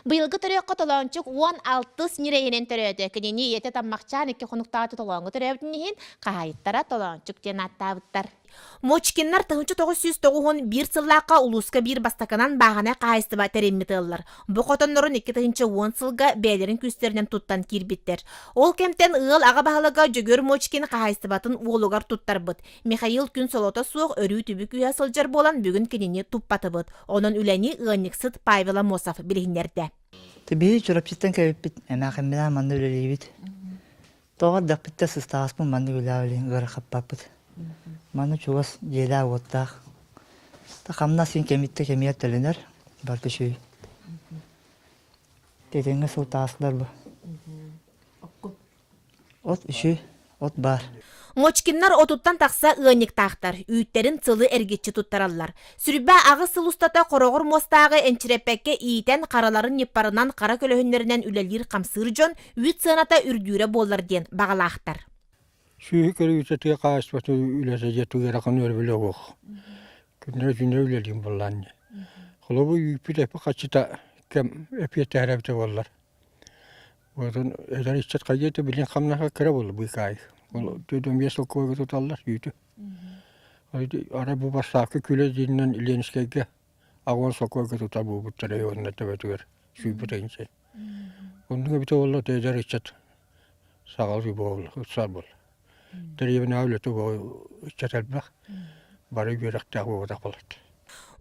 Быйылгы төрөккө толончук 16 синирейинен төрөдө. Кенени ете таммакчан эки хонуктааты толоңу төрөбүннихин кахайыттара толончук ден аттабыттар. Мочкиннар тыңчы 909 бир сыллааққа улуска бир бастаканан бағана қайыстыба тәреммитылар. Бұқотонларын 2-10 сылға бәлерін күстерінен туттан кирбиттер. Ол кемтен ығыл аға бағалыға жөгөр мочкин қайыстыбатын уолугар туттар бұд. Михаил күн солота суық өрі түбі күйе сылжар болан бүгін кенені туппаты бұд. Оның үләні ығынниксыт Павела Мосов білгіндерді. Тибири чурапчиттен кәбіппіт әмәқіммеден манды үлелейбіт. Тоғар дақпітті сыстағаспын манды үләуілін ғыры қаппаппыт. Маны чугас жеда оттақ. Тақамна сен кемитті кемият тілінер, барды шүй. Тетенгі сол тасылар бұл. От үші, от бар. Мочкиннар отуттан тақса ығынник тақтар, үйттерін цылы әргетчі туттаралар. Сүрбә ағы сыл устата қорағыр мостағы әнчіреппәкке иетен қараларын еппарынан қара көліхінлерінен үлелер қамсыр жон, үт сыната үрдүйрі болар ден бағалақтар. Сүйі кәрі үтетіге қағаспаты үләсе жетуге рақын өрбілі оқ. Күнлер жүне үлелейін болан. Құлыбы үйіппіт әпі қачыта кәм әпетті әрәбіті болар. Одан әдәр ішчет қайеті білен қамнаға кірі болды бұй қайық. Ол төден бесіл көйгі тұталар үйті. Ара бұл бастақы күлі дейінен іленіскеге ағуан сол көйгі тұта бұл бұттар әйуанына тәбәтігер сүйіпіт әйінсен. Оның әбіті олар әдәр ішчет сағал үй бол, ұтсар бол. Дәребін әулеті үтчетелбақ, бары үйерақтағы оғыдақ болады.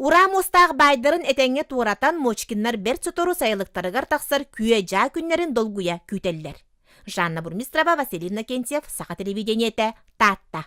Ура мостақ байдырын әтәңе туырatan мочкиннар бер сотору сайылықтарығар тақсар күйе жа күннерін долгуя күйтеллер. Жанна Бурмистрова, Василий Накентьев, Саха телевидениеті, Татта.